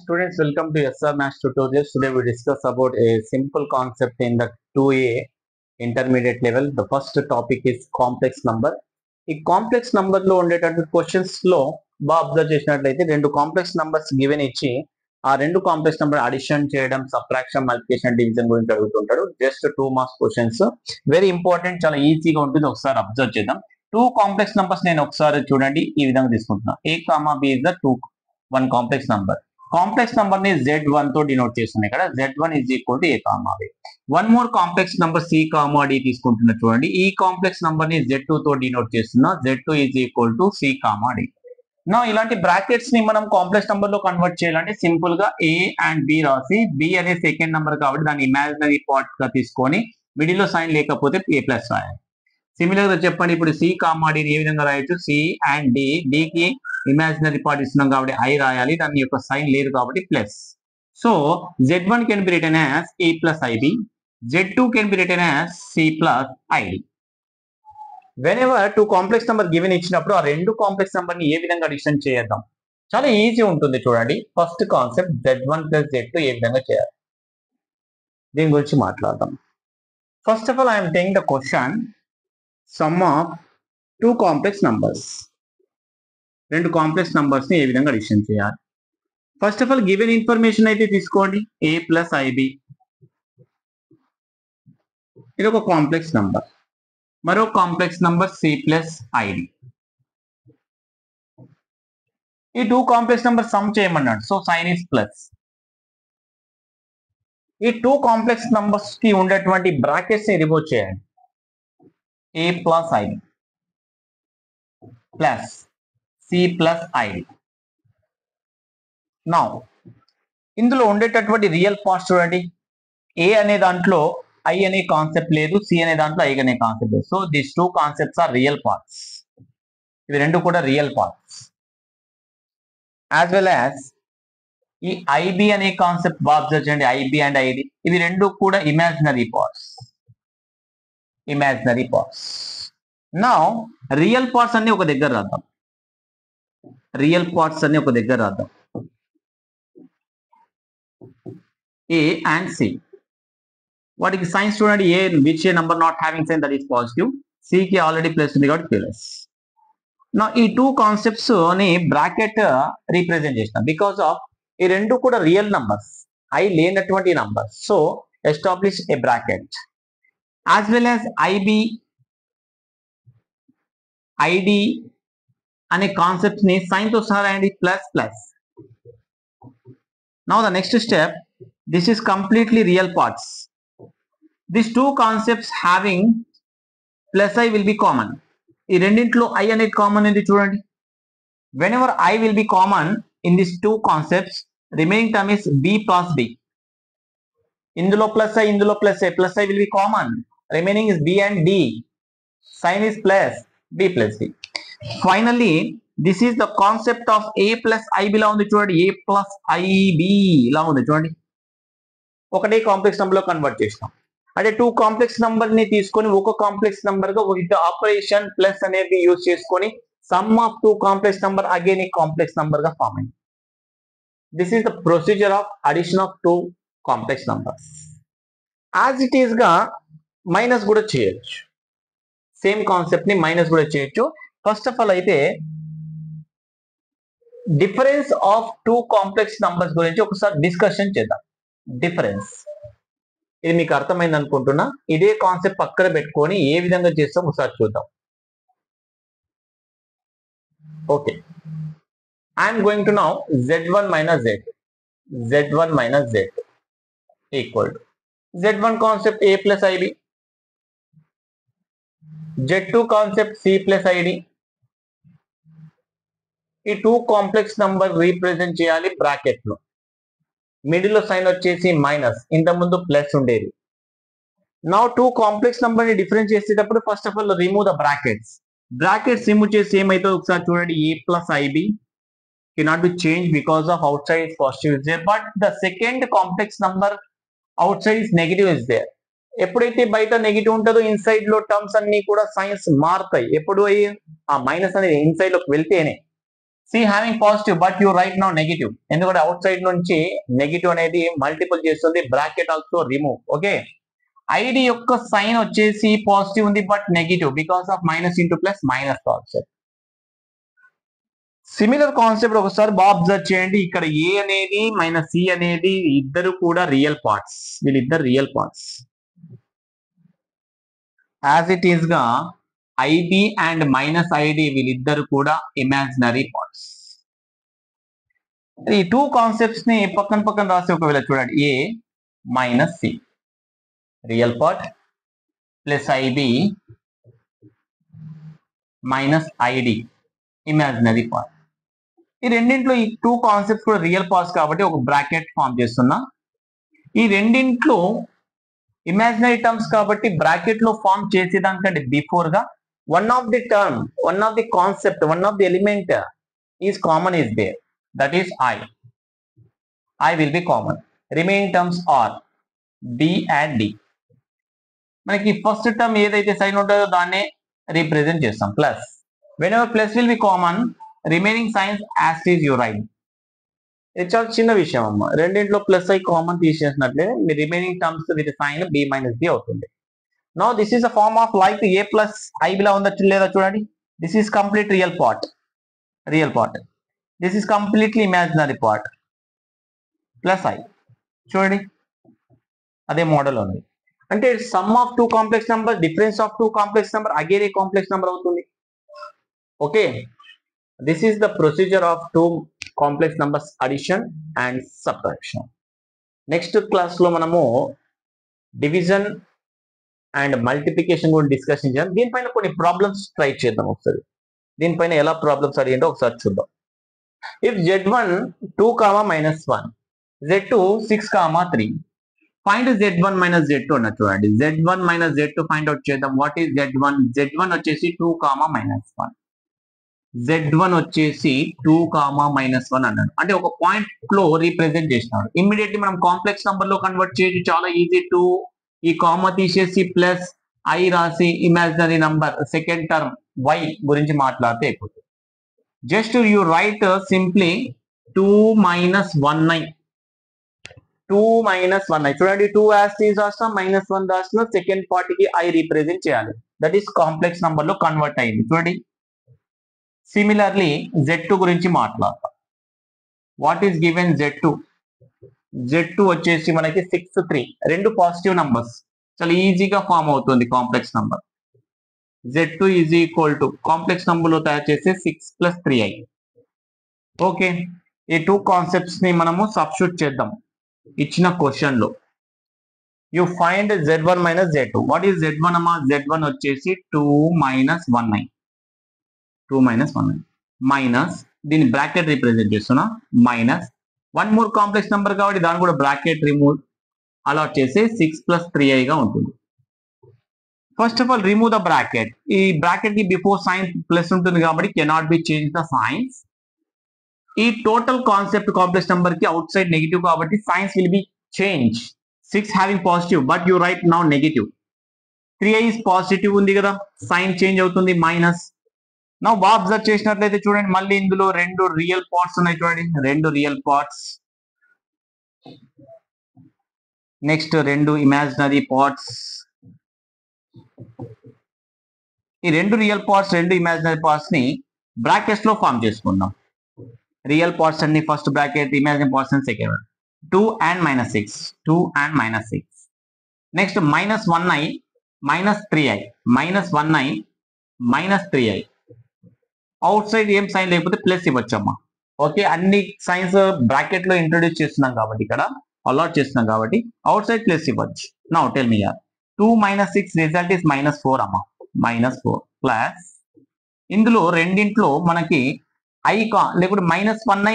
Students, welcome to SR Maths tutorials. Today we discuss about a simple concept in the 2A intermediate level. The first topic is complex number. ఈ complex number లో ఉండేటటువంటి questions లో బాగా observe చేసినట్లయితే రెండు complex numbers given ఇచ్చి ఆ రెండు కాంప్లెక్స్ నంబర్ అడిషన్ చేయడం, సబ్ట్రాక్షన్, మల్టిప్లికేషన్, డివిజన్ గురించి అడుగుతుంటాడు. Just 2 marks questions, very important, చాలా ఈజీగా ఉంటుంది. ఒకసారి అబ్జర్వ్ చేద్దాం. 2 కాంప్లెక్స్ నంబర్స్ నేను ఒకసారి చూడండి ఈ విధంగా తీసుకుంటున్నా. A, B is the 1 complex number. Complex number ని Z1 తో డినోట్ చేస్తున్నాయి ఇక్కడ. Z1 is equal to A, B. One more complex number C, D తీసుకుంటున్నా చూడండి. ఈ కాంప్లెక్స్ నంబర్ ని Z2 తో డినోట్ చేస్తున్నా. Z2 is equal to C, D. నా ఇలాంటి బ్రాకెట్స్ ని మనం కాంప్లెక్స్ నంబర్ లో కన్వర్ట్ చేయాలంటే సింపుల్ గా A అండ్ B రాసి, B అనే సెకండ్ నంబర్ కాబట్టి దాన్ని ఇమాజినరీ పార్ట్ గా తీసుకొని మిడిల్ లో సైన్ లేకపోతే A ప్లస్ రాయాలి. సిమిలర్ గా చెప్పండి, ఇప్పుడు C, D ఏ విధంగా రాయొచ్చు? C అండ్ D, D కి ఇమాజినరీ పార్ట్ ఇస్తున్నాం కాబట్టి I రాయాలి, దాని యొక్క సైన్ లేదు కాబట్టి plus. So Z1 can be written as A plus IB, Z2 can be written as C plus ID. whenever 2 complex number given ఇచ్చినప్పుడు ఆ రెండు కాంప్లెక్స్ నెంబర్ ని ఏ విధంగా అడిషన్ చేద్దాం? చాలా ఈజీ ఉంటుంది చూడండి. First concept Z1 plus Z2 ఏ విధంగా చేయాలి దీని గురించి మాట్లాడదాం. First of all I'm taking the question some of 2 complex numbers. రెండు కాంప్లెక్స్ నంబర్స్ ని ఏ విధంగా అడిషన్ చేయాలి? First of all given information అయితే తీసుకోండి. A plus IB ఇది ఒక కాంప్లెక్స్ నంబర్, మరో complex number C plus ID. ఈ 2 కాంప్లెక్స్ నంబర్ సమ్ చేయమన్నాడు, సో సైన్ ఇస్ ప్లస్. ఈ 2 కాంప్లెక్స్ నంబర్స్ కి ఉండేటువంటి బ్రాకెట్స్ ని రిమూవ్ చేయండి. A plus IB plus C plus ID. Now ఇందులో ఉండేటటువంటి రియల్ పార్ట్స్ చూడండి. A అనే దాంట్లో I అనే కాన్సెప్ట్ లేదు, C అనే దాంట్లో I అనే కాన్సెప్ట్ లేదు. So this 2 concepts are real parts. ఇవి రెండు కూడా real parts. As well as ఈ IB అనే కాన్సెప్ట్ బాగా అబ్జర్వ్ చేయండి. IB అండ్ ID ఇవి రెండు కూడా imaginary parts. Imaginary parts. Now real parts అన్ని ఒక దగ్గర రాద్దాం. రియల్ పార్ట్స్ అన్ని ఒక దగ్గర రాద్దాం. A and C. వాటికి సైన్స్ చూడండి. A which a number not having sign that is positive, C కి ఆల్రెడీ ప్లస్ ఉంది కాబట్టి ప్లస్. నా ఈ 2 కాన్సెప్ట్స్ ని బ్రాకెట్ రీప్రజెంట్ చేసిన బికాస్ ఆఫ్ ఈ రెండు కూడా రియల్ నంబర్స్, I లేనటువంటి నంబర్స్. సో ఎస్టాబ్లిష్ ఏ bracket. As well as IB ID అనే కాన్సెప్ట్స్ ని సైన్ తో సహా రాయండి, plus plus. Now the next step, this is completely real parts. These 2 concepts having plus I will be common. ఈ రెండింటిలో I అనేది common ఉంది చూడండి. Whenever I will be common in these 2 concepts, remaining term is B plus B. ఇందులో plus I, ఇందులో plus I, plus I will be common. Remaining is B and D. Sign is plus B plus D. Finally, this is the concept of A plus IB లా ఉంది చూడండి. A plus IB లా ఉంది చూడండి. ఒకటే complex number లో convert చేస్తాం. అంటే 2 complex number ని తీసుకొని ఒక కాంప్లెక్స్ నంబర్ గా విత్ ఆపరేషన్ ప్లస్ అనేది యూజ్ చేసుకొని some of 2 complex number again ఈ కాంప్లెక్స్ నంబర్ గా ఫామ్ అయింది. This is the procedure of addition of 2 complex numbers. As it is గా మైనస్ కూడా చేయొచ్చు. సేమ్ కాన్సెప్ట్ ని మైనస్ కూడా చేయొచ్చు. ఫస్ట్ ఆఫ్ ఆల్ అయితే డిఫరెన్స్ ఆఫ్ 2 కాంప్లెక్స్ నంబర్స్ గురించి ఒకసారి డిస్కషన్ చేద్దాం. డిఫరెన్స్ ఇది మీకు అర్థమైంది అనుకుంటున్నా. ఇదే కాన్సెప్ట్ పక్కన పెట్టుకొని ఏ విధంగా చేస్తాం ఒకసారి చూద్దాం. Okay, I'm going to now Z1 minus Z2. Z1 minus Z2 equal to Z1 concept A plus IB, Z2 concept C plus ID. ఈ 2 కాంప్లెక్స్ నంబర్ రీప్రజెంట్ చేయాలి బ్రాకెట్ లో. మిడిల్ లో సైన్ వచ్చేసి మైనస్, ఇంత ముందు ప్లస్ ఉండేది. Now 2 complex number ని difference చేసేటప్పుడు first of all remove the brackets. Brackets remove చేసి ఏమైతే ఒకసారి చూడండి. A plus IB cannot be changed because of outside is positive is there, but the second complex number outside is negative is there. ఎప్పుడైతే బయట negative ఉంటుందో inside లో terms అన్ని కూడా సైన్స్ మారుతాయి. ఎప్పుడు ఆ మైనస్ అనేది ఇన్సైడ్ లోకి వెళ్తేనే. C having positive but you right now negative, ఎందుకంటే అవుట్ సైడ్ నుంచి నెగిటివ్ అనేది మల్టిపుల్ చేస్తుంది. Bracket also remove. Okay, ID యొక్క సైన్ వచ్చేసి పాజిటివ్ ఉంది but negative because of minus into plus minus concept. Similar concept ఒకసారి బాగా అబ్జర్వ్ చేయండి. ఇక్కడ ఏ అనేది మైనస్ సి అనేది ఇద్దరు కూడా రియల్ పార్ట్స్, వీళ్ళిద్దరు real parts. As it is గా ఐబి అండ్ మైనస్ ఐడి వీళ్ళిద్దరు కూడా ఇమాజినరీ పార్ట్స్. ఈ టూ కాన్సెప్ట్స్ ని పక్కన పక్కన రాసి ఒకవేళ చూడండి, A minus C real part plus I B minus I D imaginary part. ఈ రెండింట్లో ఈ టూ కాన్సెప్ట్స్ కూడా రియల్ పార్ట్స్ కాబట్టి ఒక బ్రాకెట్ ఫామ్ చేస్తున్నా. ఈ రెండింట్లో ఇమాజినరీ టర్మ్స్ కాబట్టి బ్రాకెట్ లో ఫామ్ చేసేదానికంటే బిఫోర్ గా one of the term, one of the concept, one of the element is common is there, that is I. I will be common. Remaining terms are B and D. మనకి first term ఏదైతే sign ఉంటుందో దాన్నే represent చేస్తాం plus. Whenever plus will be common, remaining signs as is you write. ఇది చాలా చిన్న విషయం అమ్మ. రెండింటిలో ప్లస్ ఐ కామన్ తీసేసినట్లే మీ remaining terms with sign B minus B అవుతుంది. Now this is a form of like A plus I బిలా ఉందా లేదా చూడండి. This is complete real part, real part. This is completely imaginary part plus I. చూడండి అదే model ఉంది. అంటే sum of two complex number, difference of two complex number again a complex number అవుతుంది. Okay, this is the procedure of two complex numbers addition and subtraction. Next class లో మనము division and multiplication కూడా discussion చేద్దాం. దీనిపైన కొన్ని problems try చేద్దాం ఒకసారి. దీనిపైన ఎలా ప్రాబ్లమ్స్ అడిగిందో ఒకసారి చూద్దాం. If Z1 2, -1, Z2 6, 3, find Z1 minus Z2 అన్న. చూడండి Z1 minus Z2 find out చేద్దాం. What is Z1? Z1 వచ్చేసి 2, -1. Z1 వచ్చేసి 2, -1 అన్నాడు. అంటే ఒక పాయింట్ లో రీప్రజెంట్ చేసినాడు. ఇమ్మీడియట్లీ మనం కాంప్లెక్స్ నంబర్ లో కన్వర్ట్ చేయొచ్చు, చాలా ఈజీ. 2 ఈ కామా తీసేసి ప్లస్ ఐ రాసి imaginary number second term y గురించి మాట్లాడితే అయిపోతుంది. Just you right simply 2 - 1i. 2 - 1i. చూడండి 2 యాజ్ ఈజ్ రాస్తాం, -1 రాసిన సెకండ్ పార్ట్ కి ఐ రీప్రజెంట్ చేయాలి. దట్ ఈస్ కాంప్లెక్స్ నంబర్ లో కన్వర్ట్ అయింది. చూడండి సిమిలర్లీ Z2 గురించి మాట్లాడతాం. What is given Z2? Z2 వచ్చేసి మనకి 6, 3 రెండు పాజిటివ్ నంబర్స్, చాలా ఈజీగా ఫామ్ అవుతుంది complex number. Z2 is equal to complex number లో తయారు చేసే 6 + 3i. ఓకే, ఈ టూ కాన్సెప్ట్స్ ని మనము సబ్స్టిట్యూట్ చేద్దాం ఇచ్చిన క్వశ్చన్ లో. You find Z1 minus Z2. What is Z1 అమ్మా? Z1 వచ్చేసి 2 - 1i. 2 - 1i మైనస్ దీన్ని బ్రాకెట్ రిప్రజెంట్ చేస్తున్నా minus one more complex number కాబట్టి దాన్ని కూడా బ్రాకెట్ రిమూవ్ అలాట్ చేసి 6 + 3i గా ఉంటుంది. First of all remove the bracket. ఈ బ్రాకెట్ కి బిఫోర్ సైన్ ప్లస్ ఉంటుంది కాబట్టి cannot be change the science. ఈ టోటల్ కాన్సెప్ట్ కాంప్లెక్స్ నెంబర్ కి అవుట్ సైడ్ నెగిటివ్ కాబట్టి science will be change. 6 having positive but you right now negative. 3i is positive ఉంది కదా, sign change అవుతుంది minus. నా బాగా అబ్జర్వ్ చేసినట్లయితే చూడండి మళ్ళీ ఇందులో రెండు రియల్ పార్ట్స్ ఉన్నాయి. చూడండి రెండు రియల్ పార్ట్స్, నెక్స్ట్ రెండు ఇమాజినరీ పార్ట్స్. ఈ రెండు రియల్ పార్ట్స్, రెండు ఇమాజినరీ పార్ట్స్ ని బ్రాకెట్స్ లో ఫామ్ చేసుకుందాం. రియల్ పార్ట్స్ అన్ని ఫస్ట్ బ్రాకెట్, ఇమాజినరీ పార్ట్స్ అని second. 2 and -6, 2 and -6. Next -1i -3i, -1i -3i. Out side ఏం సైన్ లేకపోతే ప్లస్ ఇవ్వచ్చమ్మా. ఓకే, అన్ని సైన్స్ బ్రాకెట్ లో ఇంట్రొడ్యూస్ చేస్తున్నాం కాబట్టి, ఇక్కడ అలాట్ చేస్తున్నాం కాబట్టి అవుట్ సైడ్ ప్లస్ ఇవ్వచ్చు. నౌ టెల్ మీ యార్ 2 - 6 రిజల్ట్ ఇస్ -4 అమ్మా. -4 ప్లస్ ఇందులో రెండింట్లో మనకి i లేకపోతే -1i